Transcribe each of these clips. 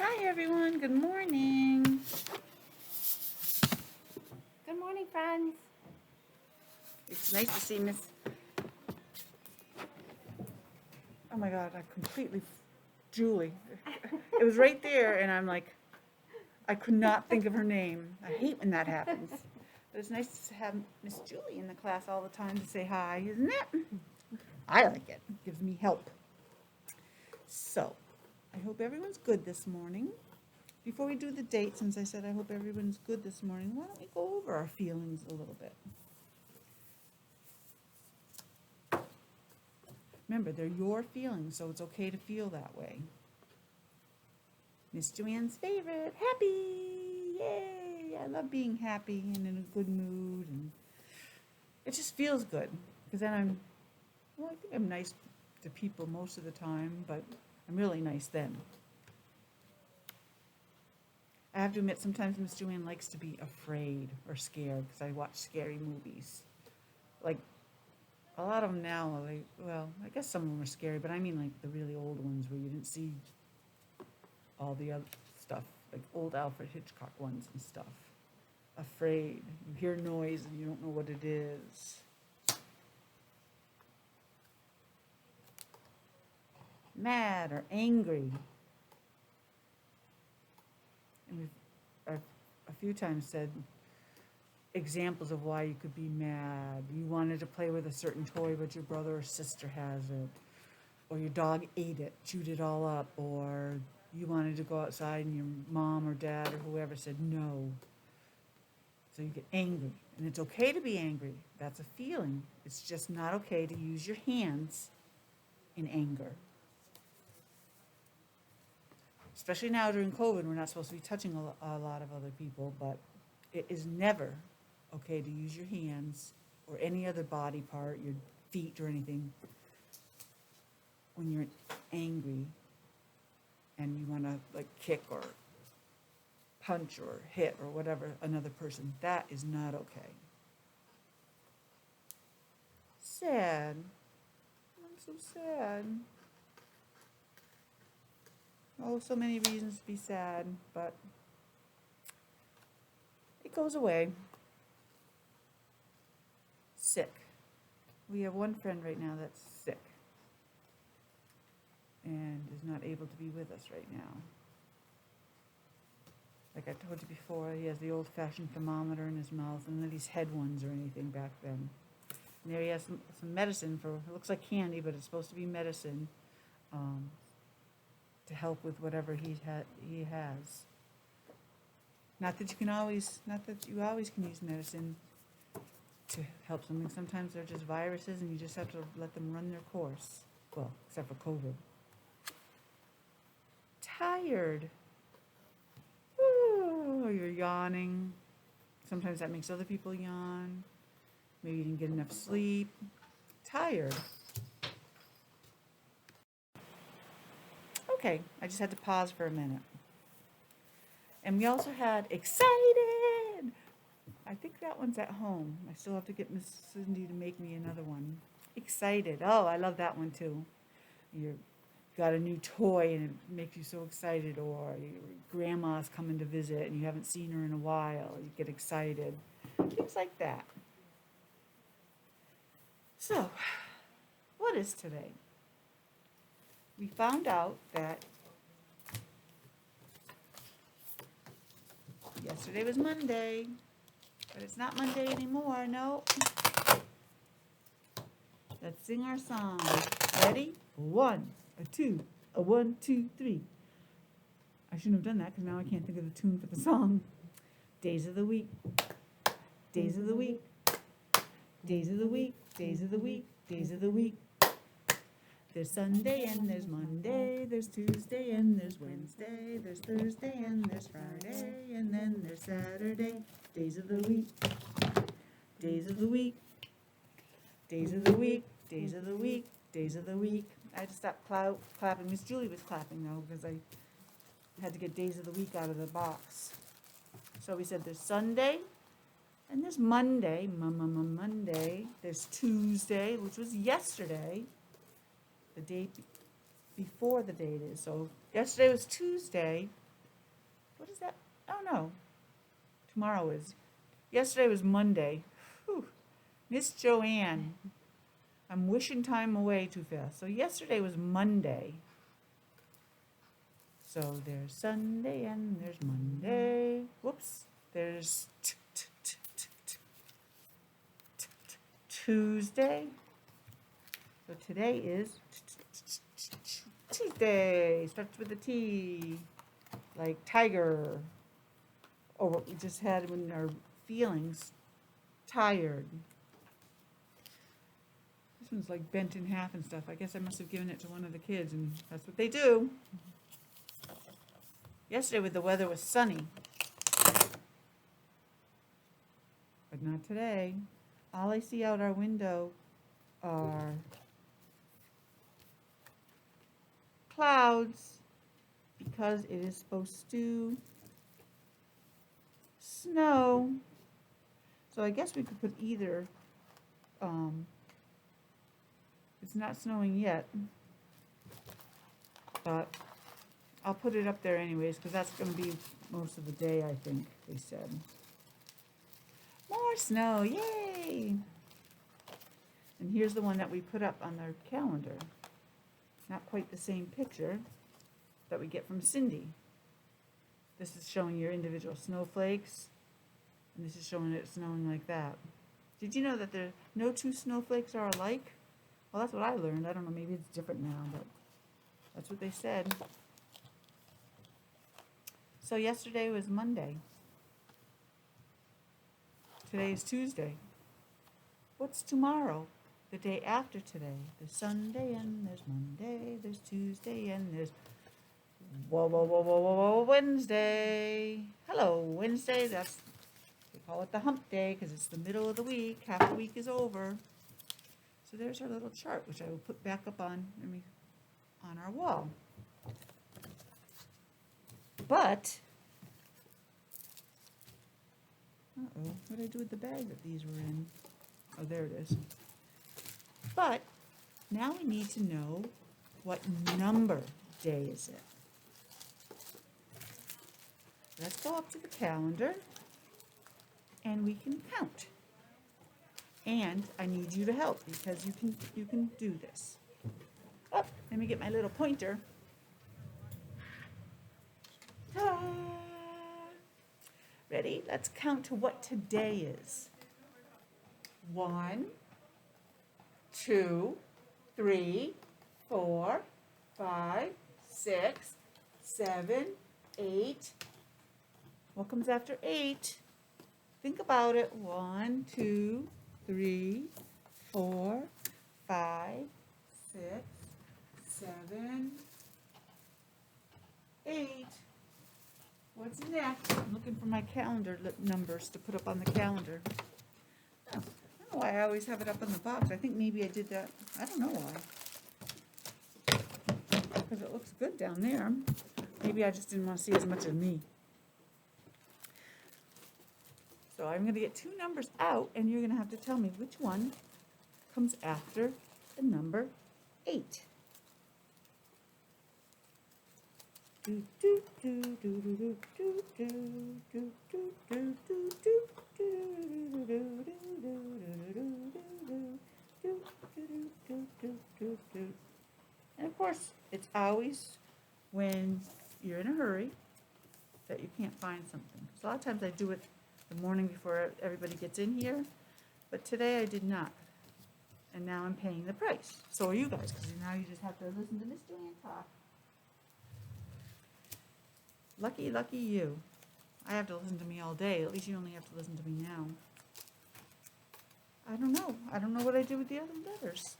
Hi everyone, good morning. Good morning, friends. It's nice to see Miss. Oh my God, I completely. Julie. It was right there, and I'm like, I could not think of her name. I hate when that happens. But it's nice to have Miss Julie in the class all the time to say hi, isn't it? I like it. It gives me help. So, I hope everyone's good this morning. Before we do the date, since I said I hope everyone's good this morning, why don't we go over our feelings a little bit? Remember, they're your feelings, so it's okay to feel that way. Miss Joanne's favorite, happy! Yay! I love being happy and in a good mood, and it just feels good. Because then I think I'm nice to people most of the time, but I'm really nice then. I have to admit, sometimes Miss Joanne likes to be afraid or scared because I watch scary movies. Like, a lot of them now, I guess some of them are scary, but I mean like the really old ones where you didn't see all the other stuff, like old Alfred Hitchcock ones and stuff. Afraid. You hear noise and you don't know what it is. Mad or angry. And I've a few times said examples of why you could be mad. You wanted to play with a certain toy, but your brother or sister has it. Or your dog ate it, chewed it all up. Or you wanted to go outside and your mom or dad or whoever said no. So you get angry. And it's okay to be angry. That's a feeling. It's just not okay to use your hands in anger. Especially now during COVID, we're not supposed to be touching a lot of other people, but it is never okay to use your hands or any other body part, your feet or anything, when you're angry and you want to like kick or punch or hit or whatever another person. That is not okay. Sad. I'm so sad. Oh, so many reasons to be sad, but it goes away. Sick. We have one friend right now that's sick and is not able to be with us right now. Like I told you before, he has the old-fashioned thermometer in his mouth and none of these head ones or anything back then. And there he has some medicine for, it looks like candy, but it's supposed to be medicine to help with whatever he has. Not that you always can use medicine to help something. Sometimes they're just viruses and you just have to let them run their course. Well, except for COVID. Tired. Ooh, you're yawning. Sometimes that makes other people yawn. Maybe you didn't get enough sleep. Tired. Okay, I just had to pause for a minute. And we also had excited. I think that one's at home. I still have to get Miss Cindy to make me another one. Excited. Oh, I love that one too. You got a new toy and it makes you so excited, or your grandma's coming to visit and you haven't seen her in a while. You get excited. Things like that. So, what is today? We found out that yesterday was Monday, but it's not Monday anymore, no. Let's sing our song. Ready? 1, a 2, a 1, 2, 3. I shouldn't have done that because now I can't think of the tune for the song. Days of the week, days of the week, days of the week, days of the week, days of the week. There's Sunday and there's Monday, there's Tuesday and there's Wednesday, there's Thursday and there's Friday, and then there's Saturday. Days of the week, days of the week, days of the week, days of the week, days of the week. I had to stop clapping. Miss Julie was clapping though because I had to get days of the week out of the box. So we said there's Sunday and there's Monday, Monday. There's Tuesday, which was yesterday. The day before the date is. So yesterday was Tuesday, what is that? Oh, no. Tomorrow is. Yesterday was Monday. Whew. Miss Joanne. I'm wishing time away too fast. So yesterday was Monday. So there's Sunday and there's Monday. Whoops. There's Tuesday. So today is Tuesday. Starts with a T. Like tiger. Or what we just had when our feelings. Tired. This one's like bent in half and stuff. I guess I must have given it to one of the kids, and that's what they do. Yesterday when the weather was sunny. But not today. All I see out our window are clouds because it is supposed to snow. So I guess we could put either, it's not snowing yet, but I'll put it up there anyways because that's going to be most of the day, I think, they said. More snow, yay! And here's the one that we put up on their calendar. Not quite the same picture that we get from Cindy. This is showing your individual snowflakes, and this is showing it snowing like that. Did you know that no two snowflakes are alike? Well, that's what I learned. I don't know, maybe it's different now, but that's what they said. So yesterday was Monday. Today is Tuesday. What's tomorrow? The day after today. There's Sunday and there's Monday. There's Tuesday and there's Wednesday. Hello, Wednesday. They call it the hump day because it's the middle of the week. Half the week is over. So there's our little chart, which I will put back up on our wall. But, what did I do with the bag that these were in? Oh, there it is. But, now we need to know what number day is it. Let's go up to the calendar, and we can count. And I need you to help, because you can do this. Oh, let me get my little pointer. Ta! Ready? Let's count to what today is. 1, 2, 3, 4, 5, 6, 7, 8. What comes after 8? Think about it. 1, 2, 3, 4, 5, 6, 7, 8. What's next? I'm looking for my calendar numbers to put up on the calendar. Oh, I don't know why I always have it up on the box. I think maybe I did that. I don't know why. Because it looks good down there. Maybe I just didn't want to see as much of me. So I'm going to get 2 numbers out, and you're going to have to tell me which one comes after the number 8. And of course, it's always when you're in a hurry that you can't find something. So a lot of times I do it the morning before everybody gets in here, but today I did not. And now I'm paying the price. So are you guys, because now you just have to listen to Miss Joanne talk. Lucky, lucky you. I have to listen to me all day. At least you only have to listen to me now. I don't know. I don't know what I did with the other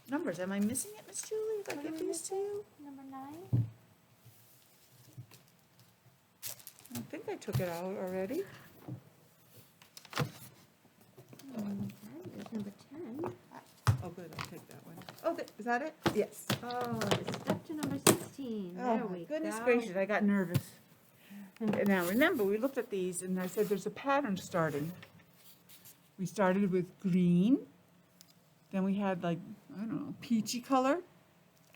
numbers. Am I missing it, Miss Julie, if I give these to you? Number 9. I think I took it out already. There's number 10. Oh, good. I'll take that one. Oh, good. Is that it? Yes. Oh, it's up to number 16. Oh, There my we goodness go. gracious. I got nervous. And now, remember, we looked at these, and I said there's a pattern starting. We started with green. Then we had, like, I don't know, peachy color.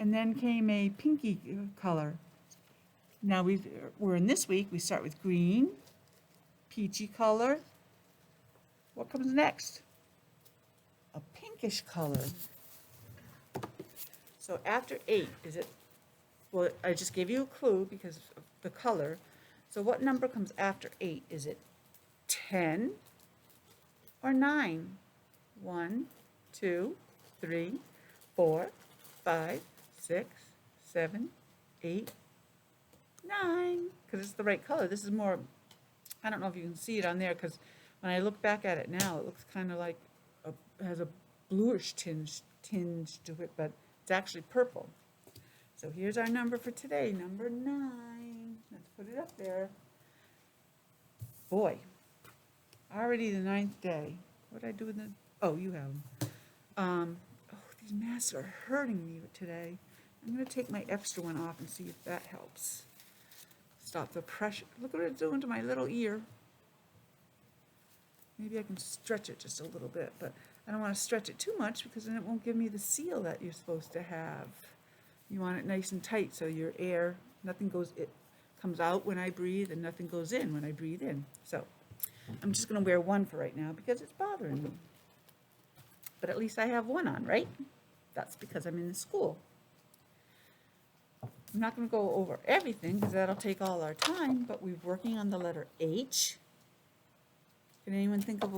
And then came a pinky color. Now we're in this week, we start with green, peachy color. What comes next? A pinkish color. So after 8, is it, well, I just gave you a clue because of the color. So what number comes after 8? Is it 10 or 9? 1, 2, 3, 4, 5, 6, 7, 8, 9. Because it's the right color. This is more, I don't know if you can see it on there, because when I look back at it now, it looks kind of like, has a bluish tinge to it, but it's actually purple. So here's our number for today, number 9. Let's put it up there. Boy, already the 9th day. What did I do with the, oh, you have them. Oh, these masks are hurting me today. I'm going to take my extra one off and see if that helps. Stop the pressure. Look what it's doing to my little ear. Maybe I can stretch it just a little bit, but I don't want to stretch it too much because then it won't give me the seal that you're supposed to have. You want it nice and tight so your air, nothing goes, it comes out when I breathe and nothing goes in when I breathe in. So I'm just going to wear one for right now because it's bothering me. But at least I have one on, right? That's because I'm in the school. I'm not going to go over everything because that'll take all our time, but we're working on the letter H. Can anyone think of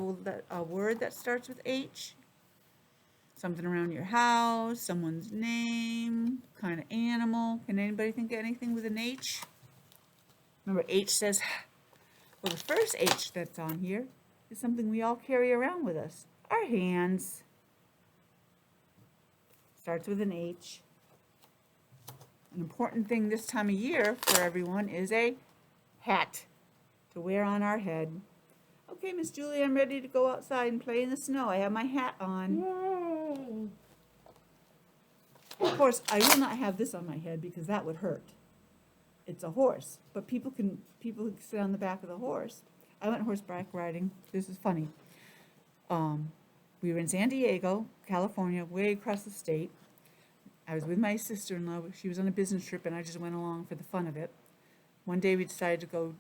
a word that starts with H? Something around your house, someone's name, kind of animal. Can anybody think of anything with an H? Remember, H says, well, the first H that's on here is something we all carry around with us. Our hands. Starts with an H. An important thing this time of year for everyone is a hat to wear on our head. Okay, Miss Julie, I'm ready to go outside and play in the snow. I have my hat on. Yay! Of course, I will not have this on my head because that would hurt. It's a horse, but people can sit on the back of the horse. I went horseback riding. This is funny. We were in San Diego, California, way across the state. I was with my sister-in-law. She was on a business trip, and I just went along for the fun of it. One day we decided to go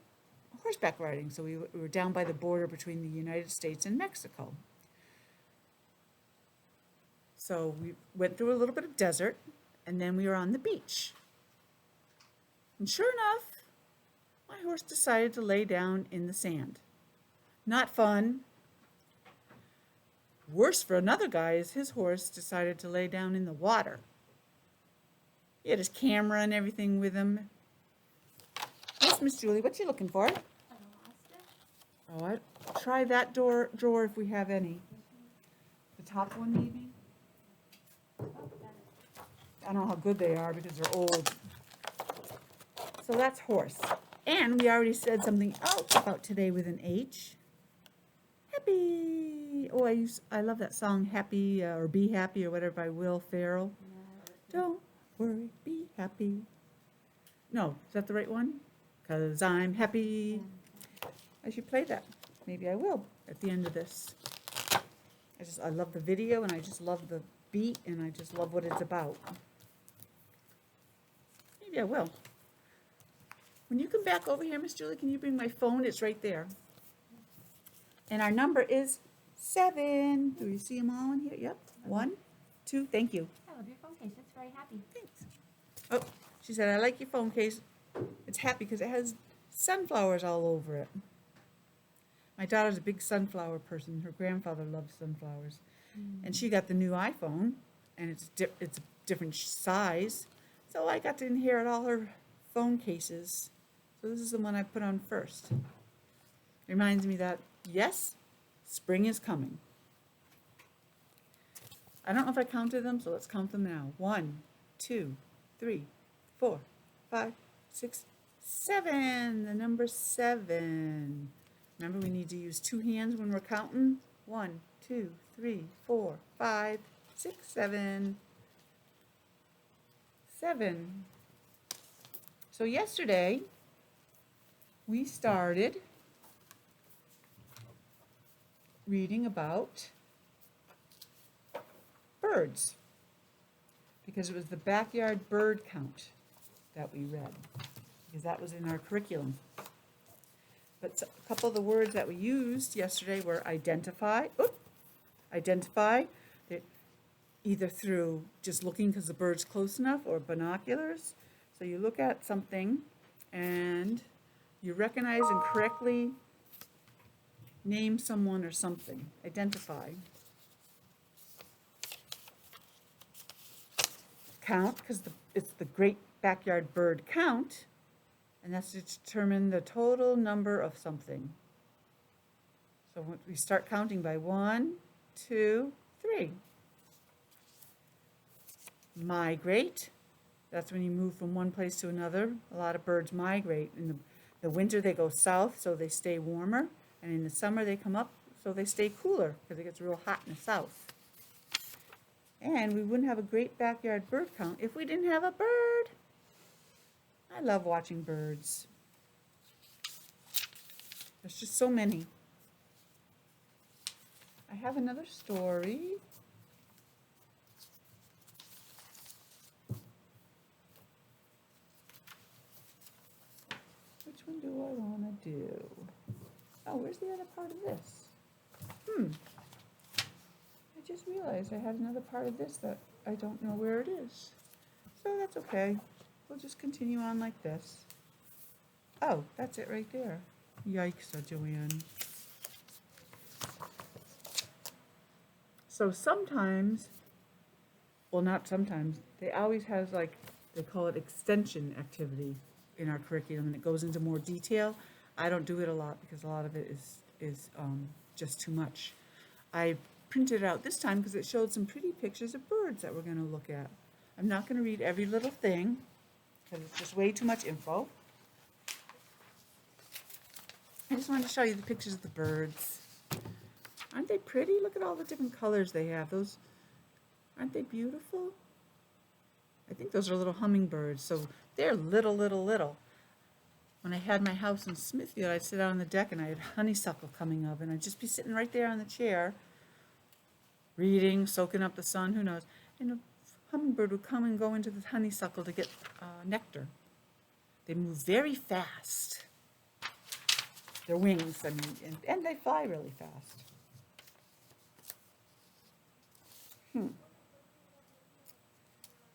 horseback riding, so we were down by the border between the United States and Mexico. So we went through a little bit of desert, and then we were on the beach. And sure enough, my horse decided to lay down in the sand. Not fun. Worse for another guy is his horse decided to lay down in the water. He had his camera and everything with him. Yes, Miss Julie, what you looking for? I lost it. Oh, try that drawer if we have any. The top one, maybe? Oh, got it. I don't know how good they are because they're old. So that's horse. And we already said something else about today with an H. Happy. Oh, I love that song, Happy or Be Happy or whatever by Will Ferrell. Don't worry, be happy. No, is that the right one? 'Cause I'm happy. I should play that. Maybe I will at the end of this. I love the video and I just love the beat and I just love what it's about. Maybe I will. When you come back over here, Miss Julie, can you bring my phone? It's right there. And our number is 7. Do you see them all in here? Yep. 1, 2. Thank you. I love your phone case. It's very happy. Thanks. Oh, she said, I like your phone case. It's happy because it has sunflowers all over it. My daughter's a big sunflower person. Her grandfather loves sunflowers. And she got the new iPhone, and it's a different size. So I got to inherit all her phone cases. So this is the one I put on first. Reminds me that, yes, spring is coming. I don't know if I counted them, so let's count them now. 1, 2, 3, 4, 5, 6, 7. The number 7. Remember, we need to use 2 hands when we're counting. 1, 2, 3, 4, 5, 6, 7. 7. So yesterday, we started reading about birds because it was the backyard bird count that we read. because that was in our curriculum. But a couple of the words that we used yesterday were identify, either through just looking because the bird's close enough, or binoculars. So you look at something and you recognize and correctly name someone or something. Identify. Count, because it's the Great Backyard Bird Count, and that's to determine the total number of something. So when we start counting by 1, 2, 3. Migrate, that's when you move from one place to another. A lot of birds migrate. In the winter they go south so they stay warmer, and in the summer they come up so they stay cooler because it gets real hot in the south. And we wouldn't have a Great Backyard Bird Count if we didn't have a bird. I love watching birds. There's just so many. I have another story. Which one do I want to do? Oh, where's the other part of this? I just realized I had another part of this that I don't know where it is. So that's okay. We'll just continue on like this. Oh, that's it right there. Yikes, Joanne. So sometimes, well, not sometimes, they always have, like, they call it extension activity in our curriculum, and it goes into more detail. I don't do it a lot because a lot of it is just too much. I printed it out this time because it showed some pretty pictures of birds that we're going to look at. I'm not going to read every little thing because it's just way too much info. I just wanted to show you the pictures of the birds. Aren't they pretty? Look at all the different colors they have. Those, aren't they beautiful? I think those are little hummingbirds, so they're little. When I had my house in Smithfield, I'd sit out on the deck and I had honeysuckle coming up, and I'd just be sitting right there on the chair, reading, soaking up the sun, who knows. And a hummingbird would come and go into the honeysuckle to get nectar. They move very fast. Their wings, I mean, and they fly really fast.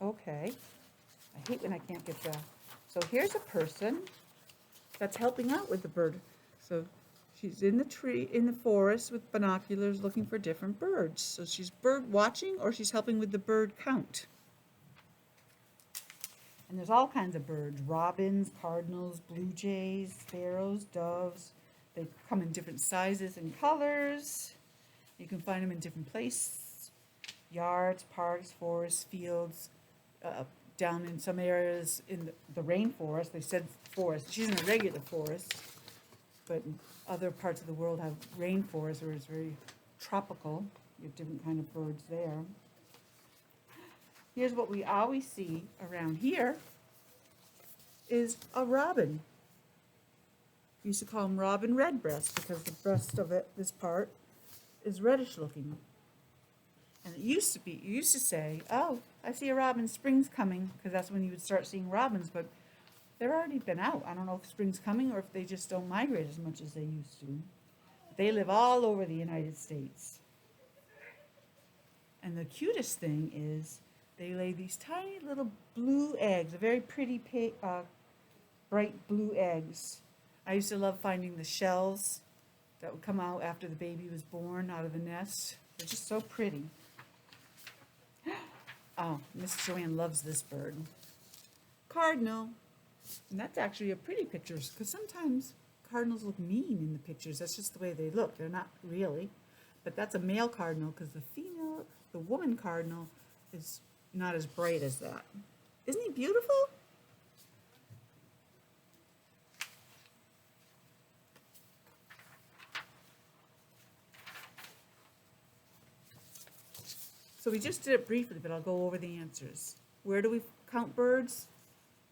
Okay. I hate when I can't get the... So here's a person that's helping out with the bird. So she's in the tree, in the forest with binoculars looking for different birds. So she's bird watching or she's helping with the bird count. And there's all kinds of birds. Robins, cardinals, blue jays, sparrows, doves. They come in different sizes and colors. You can find them in different places. Yards, parks, forests, fields, down in some areas in the rainforest. They said forest. She's in a regular forest, but other parts of the world have rainforests where it's very tropical. You have different kind of birds there. Here's what we always see around here is a robin. We used to call them robin redbreast because the breast of it, this part, is reddish looking. And you used to say, oh, I see a robin, spring's coming, because that's when you would start seeing robins, but they've already been out. I don't know if spring's coming or if they just don't migrate as much as they used to. They live all over the United States. And the cutest thing is they lay these tiny little blue eggs, a very pretty bright blue eggs. I used to love finding the shells that would come out after the baby was born out of the nest. They're just so pretty. Oh, Miss Joanne loves this bird. Cardinal. And that's actually a pretty picture, because sometimes cardinals look mean in the pictures. That's just the way they look. They're not really. But that's a male cardinal, because the woman cardinal is not as bright as that. Isn't he beautiful? So we just did it briefly, but I'll go over the answers. Where do we count birds?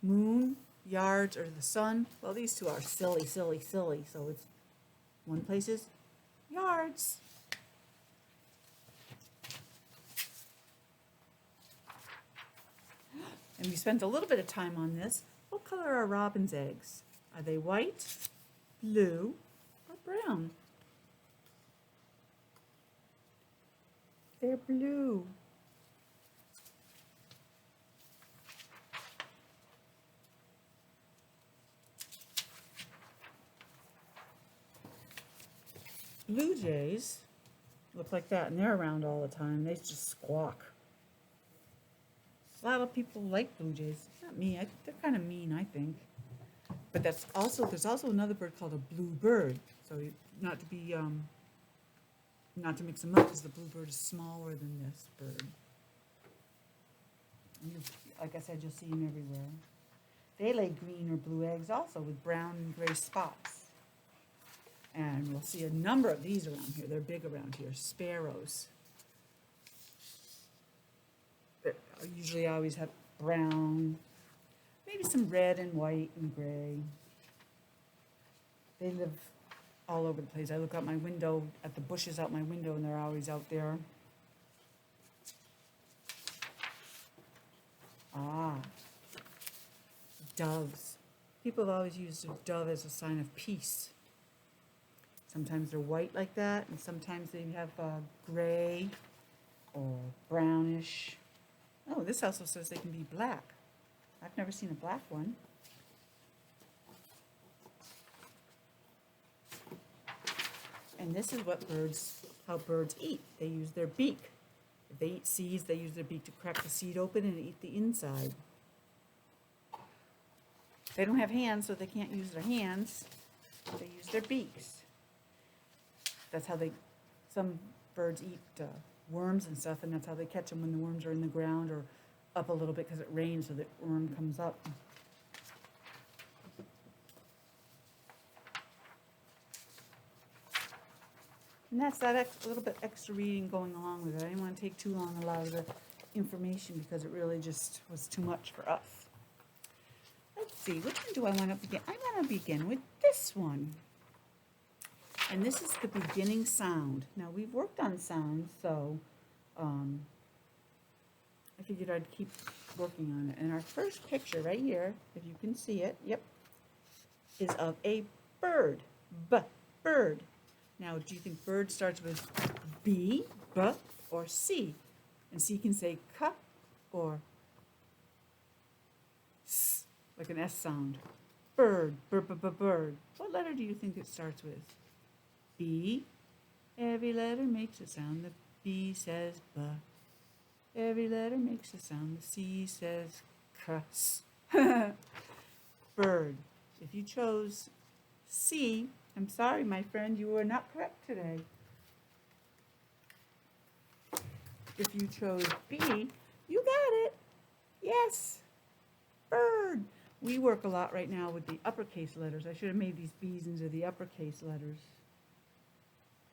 Moon, yards, or the sun? Well, these two are silly. So it's one place is yards. And we spent a little bit of time on this. What color are robin's eggs? Are they white, blue, or brown? They're blue. Blue jays look like that, and they're around all the time. They just squawk. A lot of people like blue jays. Not me. They're kind of mean, I think. But there's also another bird called a blue bird. So not to mix them up, because the blue bird is smaller than this bird. Like I said, you'll see them everywhere. They lay green or blue eggs also with brown and gray spots. And we'll see a number of these around here. They're big around here. Sparrows. They usually always have brown, maybe some red and white and gray. They live all over the place. I look out my window, at the bushes out my window, and they're always out there. Ah, doves. People have always used a dove as a sign of peace. Sometimes they're white like that, and sometimes they have gray or brownish. Oh, this also says they can be black. I've never seen a black one. And this is how birds eat. They use their beak. If they eat seeds, they use their beak to crack the seed open and eat the inside. They don't have hands, so they can't use their hands. They use their beaks. That's how some birds eat worms and stuff, and that's how they catch them when the worms are in the ground or up a little bit because it rains, so the worm comes up. And that's that little bit extra reading going along with it. I didn't want to take too long a lot of the information because it really just was too much for us. Let's see, which one do I want to begin? I want to begin with this one. And this is the beginning sound. Now, we've worked on sounds, so I figured I'd keep working on it. And our first picture right here, if you can see it, yep, is of a bird. Bird. Now, do you think bird starts with B, B, or C? And C can say K or S, like an S sound. Bird, bird. What letter do you think it starts with? B. Every letter makes a sound. The B says B. Every letter makes a sound. The C says cuss. Bird. If you chose C, I'm sorry, my friend, you were not correct today. If you chose B, you got it. Yes. Bird. We work a lot right now with the uppercase letters. I should have made these B's into the uppercase letters.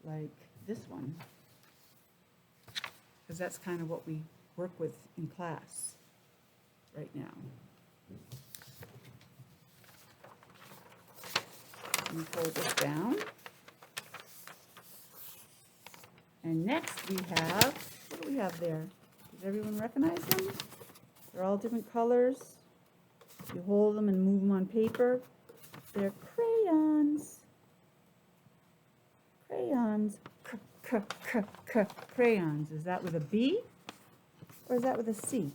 Like this one. Because that's kind of what we work with in class right now. Let me fold this down. And next we have, what do we have there? Does everyone recognize them? They're all different colors. You hold them and move them on paper. They're crayons. Crayons. Crayons. Is that with a B or is that with a C?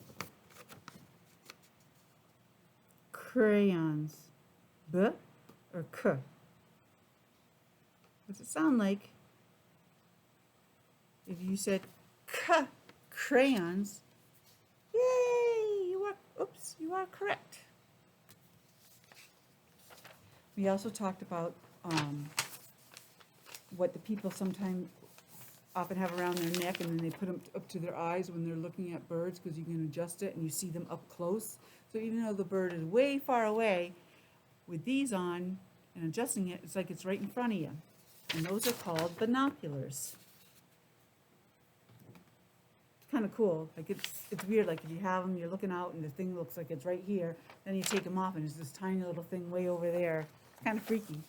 Crayons. B or K? What's it sound like if you said K, crayons? Yay! You are correct. We also talked about what the people often have around their neck, and then they put them up to their eyes when they're looking at birds, because you can adjust it and you see them up close. So even though the bird is way far away, with these on and adjusting it, it's like it's right in front of you. And those are called binoculars. It's kind of cool. Like it's weird. Like if you have them, you're looking out and the thing looks like it's right here. Then you take them off and there's this tiny little thing way over there. It's kind of freaky.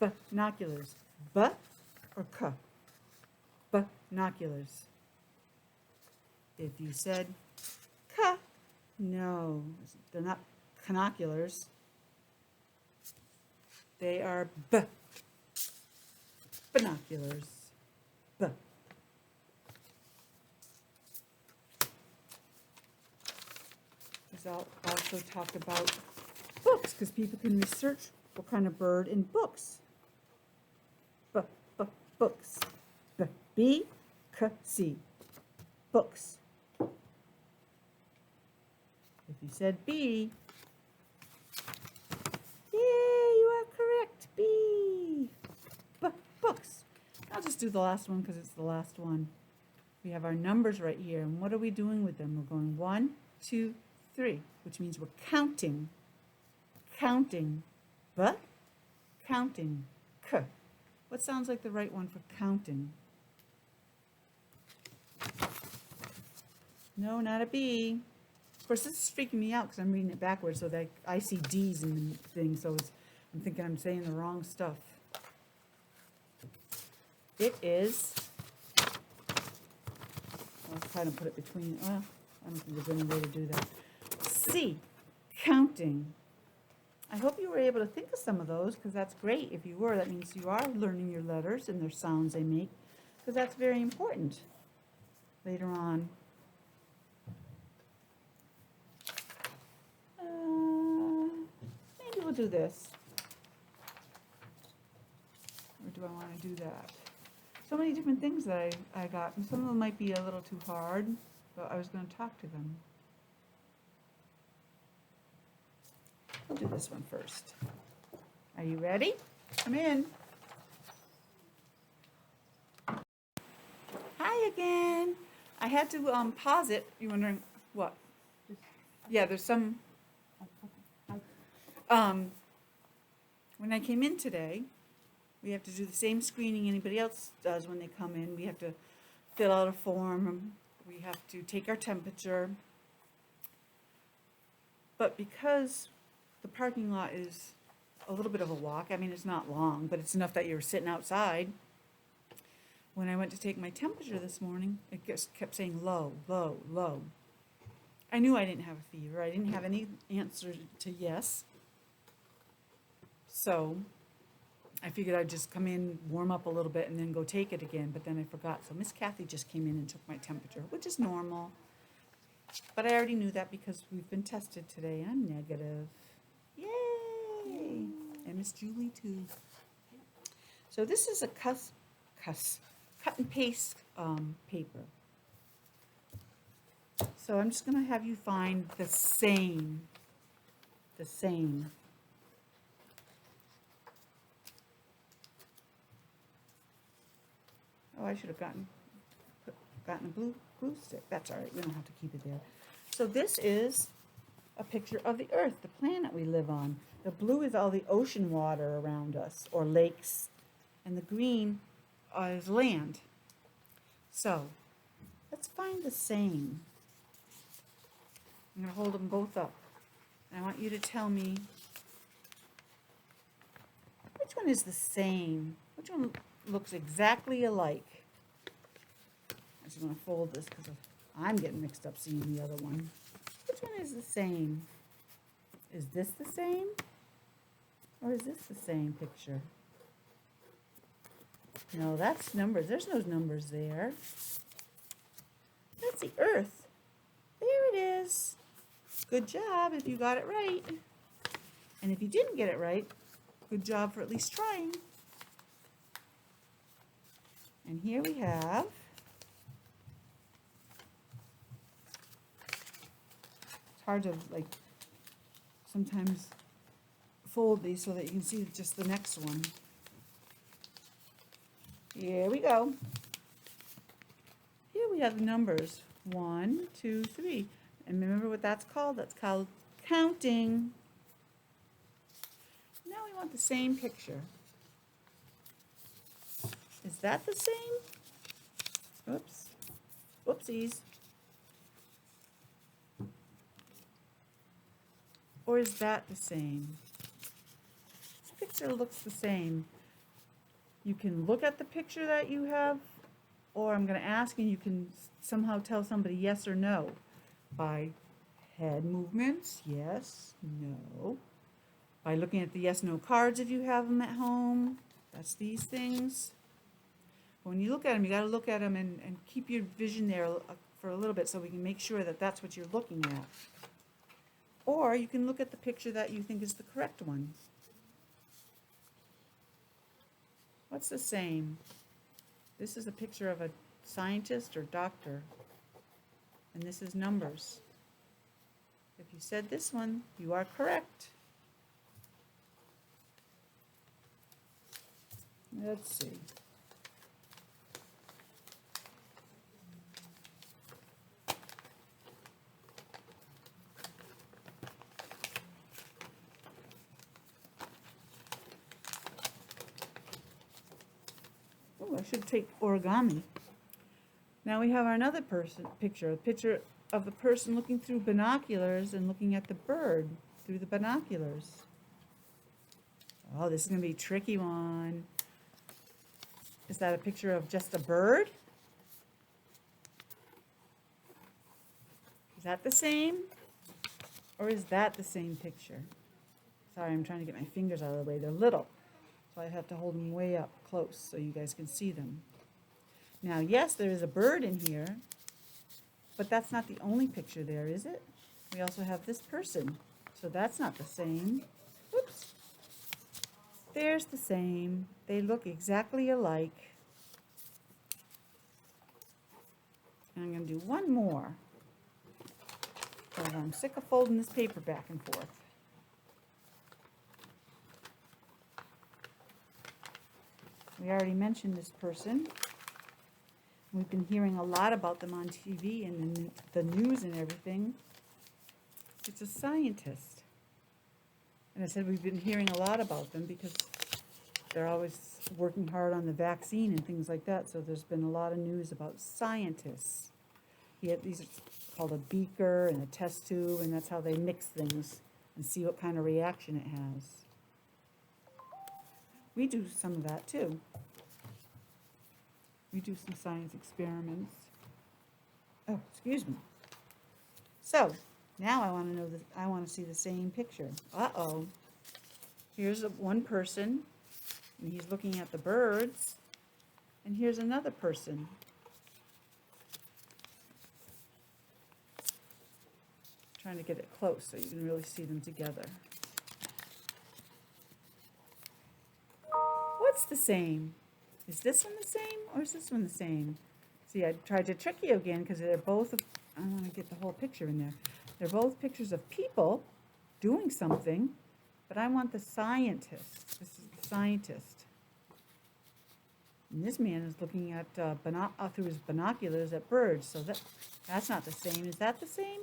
Binoculars. B or K? Binoculars. If you said K, no, they're not binoculars. They are B. Binoculars. B. There's also talked about books, because people can research what kind of bird in books. B, b, books. B, B, k, C. Books. If you said B, yay, you are correct. B. B, books. I'll just do the last one because it's the last one. We have our numbers right here, and what are we doing with them? We're going 1, 2, 3, which means we're counting. Counting. B, counting. K. What sounds like the right one for counting? No, not a B. Of course, this is freaking me out because I'm reading it backwards, so that I see D's in the thing, so I'm thinking I'm saying the wrong stuff. It is, I'll try to put it between, I don't think there's any way to do that. C, counting. I hope you were able to think of some of those, because that's great. If you were, that means you are learning your letters and their sounds they make, because that's very important later on. Maybe we'll do this. Or do I want to do that? So many different things that I got, and some of them might be a little too hard, but I was going to talk to them. We'll do this one first. Are you ready? Come in. Hi again. I had to pause it. You're wondering what? Yeah, there's some. When I came in today, we have to do the same screening anybody else does when they come in. We have to fill out a form. We have to take our temperature. But because the parking lot is a little bit of a walk, I mean, it's not long, but it's enough that you're sitting outside. When I went to take my temperature this morning, it just kept saying low, low, low. I knew I didn't have a fever. I didn't have any answer to yes. So I figured I'd just come in, warm up a little bit, and then go take it again, but then I forgot. So Miss Kathy just came in and took my temperature, which is normal. But I already knew that because we've been tested today. I'm negative. Yay! And Miss Julie too. So this is a cut and paste paper. So I'm just going to have you find the same. Oh, I should have gotten a glue stick. That's all right. We don't have to keep it there. So this is a picture of the Earth, the planet we live on. The blue is all the ocean water around us, or lakes, and the green is land. So let's find the same. I'm going to hold them both up. And I want you to tell me which one is the same. Which one looks exactly alike? I'm just going to fold this because I'm getting mixed up seeing the other one. Which one is the same? Is this the same? Or is this the same picture? No, that's numbers. There's no numbers there. That's the Earth. There it is. Good job if you got it right. And if you didn't get it right, good job for at least trying. And here we have it's hard to like sometimes fold these so that you can see just the next one. Here we go. Here we have the numbers 1, 2, 3. And remember what that's called? That's called counting. Now we want the same picture. Is that the same? Oops. Whoopsies. Or is that the same? This picture looks the same. You can look at the picture that you have, or I'm going to ask and you can somehow tell somebody yes or no by Head movements, yes, no. By looking at the yes/no cards if you have them at home. That's these things. When you look at them, you got to look at them and keep your vision there for a little bit so we can make sure that that's what you're looking at. Or you can look at the picture that you think is the correct one. What's the same? This is a picture of a scientist or doctor, and this is numbers. If you said this one, you are correct. Let's see. Oh, I should take origami. Now we have another picture, a picture of the person looking through binoculars and looking at the bird through the binoculars. Oh, this is going to be a tricky one. Is that a picture of just a bird? Is that the same? Or is that the same picture? Sorry, I'm trying to get my fingers out of the way. They're little, so I have to hold them way up close so you guys can see them. Now, yes, there is a bird in here, but that's not the only picture there, is it? We also have this person, so that's not the same. Whoops. There's the same. They look exactly alike. And I'm going to do one more, because I'm sick of folding this paper back and forth. We already mentioned this person. We've been hearing a lot about them on TV and in the news and everything. It's a scientist. And I said we've been hearing a lot about them because they're always working hard on the vaccine and things like that. So there's been a lot of news about scientists. These are called a beaker and a test tube, and that's how they mix things and see what kind of reaction it has. We do some of that too. We do some science experiments. Oh, excuse me. So, now I want to know that I want to see the same picture. Uh-oh. Here's one person, and he's looking at the birds. And here's another person. Trying to get it close so you can really see them together. What's the same? Is this one the same, or is this one the same? See, I tried to trick you again because they're both, I want to get the whole picture in there. They're both pictures of people doing something, but I want the scientist. This is the scientist. And this man is looking at through his binoculars at birds, so that's not the same. Is that the same?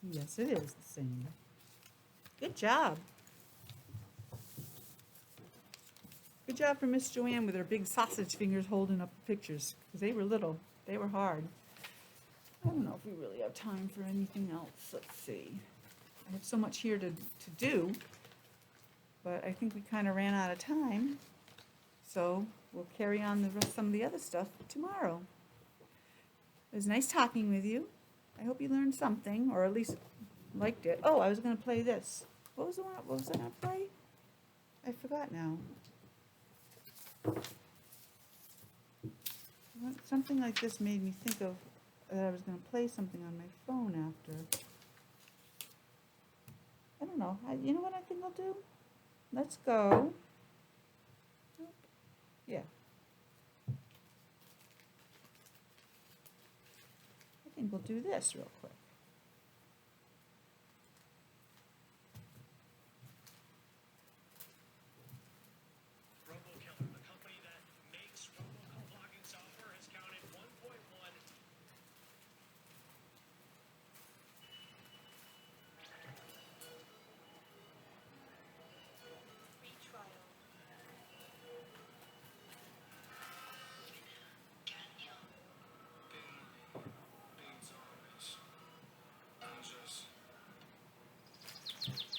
Yes, it is the same. Good job. Good job for Miss Joanne with her big sausage fingers holding up the pictures, because they were little. They were hard. I don't know if we really have time for anything else. Let's see. I have so much here to do, but I think we kind of ran out of time. So we'll carry on some of the other stuff tomorrow. It was nice talking with you. I hope you learned something, or at least liked it. Oh, I was going to play this. What was I going to play? I forgot now. Something like this made me think of that I was going to play something on my phone after. I don't know. You know what I think I'll do? Let's go. Yeah. I think we'll do this real quick.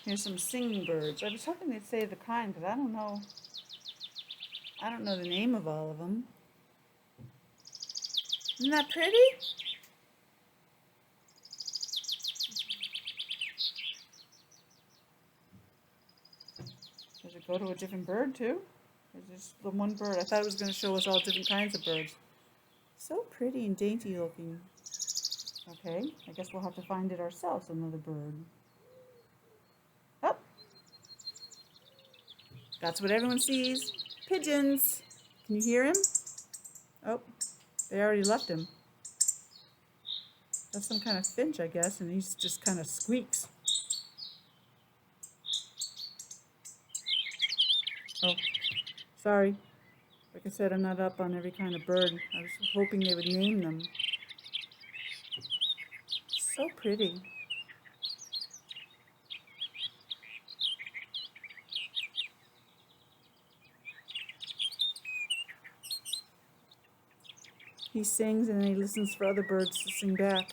Here's some singing birds. I was hoping they'd say the kind, because I don't know the name of all of them. Isn't that pretty? Does it go to a different bird too? Or just the one bird? I thought it was going to show us all different kinds of birds. So pretty and dainty looking. Okay, I guess we'll have to find it ourselves, another bird. Oh! That's what everyone sees. Pigeons! Can you hear him? Oh, they already left him. That's some kind of finch, I guess, and he's just kind of squeaks. Oh, sorry. Like I said, I'm not up on every kind of bird. I was hoping they would name them. So pretty. He sings and then he listens for other birds to sing back.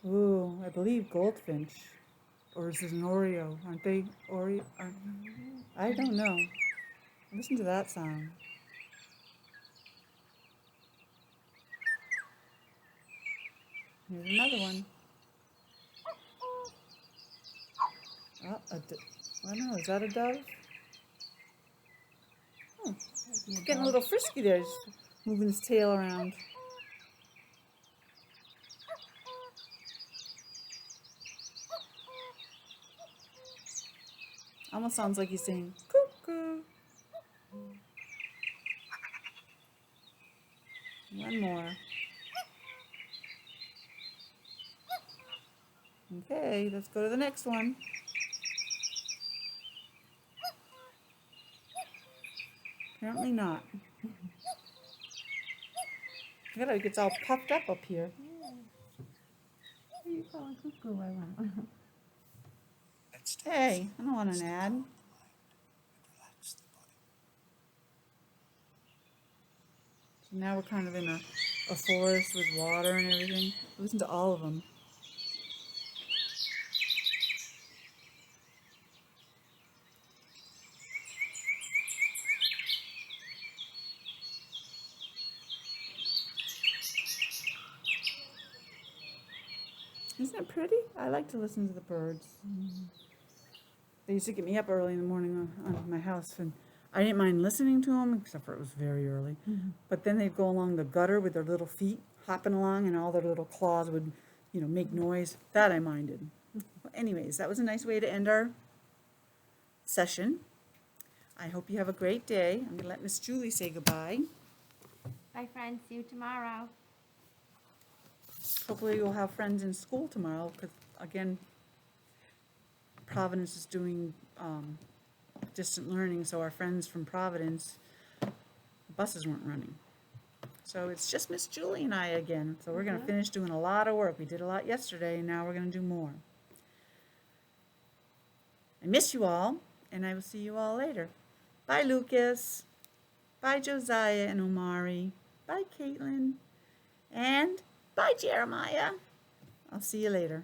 Ooh, I believe goldfinch. Or is this an Oreo? Aren't they Oreo? I don't know. Listen to that sound. Here's another one. Oh, I don't know, is that a dove? Oh, he's getting a little frisky there. He's moving his tail around. Almost sounds like he's saying cuckoo. One more. Okay, let's go to the next one. Apparently not. Look at how he gets all puffed up here. What are you calling cuckoo? I want. Hey, I don't want an ad. So now we're kind of in a forest with water and everything. Listen to all of them. Isn't it pretty? I like to listen to the birds. They used to get me up early in the morning on my house, and I didn't mind listening to them, except for it was very early. But then they'd go along the gutter with their little feet hopping along, and all their little claws would, make noise. That I minded. Well, anyways, that was a nice way to end our session. I hope you have a great day. I'm going to let Miss Julie say goodbye. Bye, friends. See you tomorrow. Hopefully you'll have friends in school tomorrow, because, again, Providence is doing distant learning, so our friends from Providence, the buses weren't running. So it's just Miss Julie and I again. So we're going to finish doing a lot of work. We did a lot yesterday, and now we're going to do more. I miss you all, and I will see you all later. Bye, Lucas. Bye, Josiah and Omari. Bye, Caitlin. And bye, Jeremiah. I'll see you later.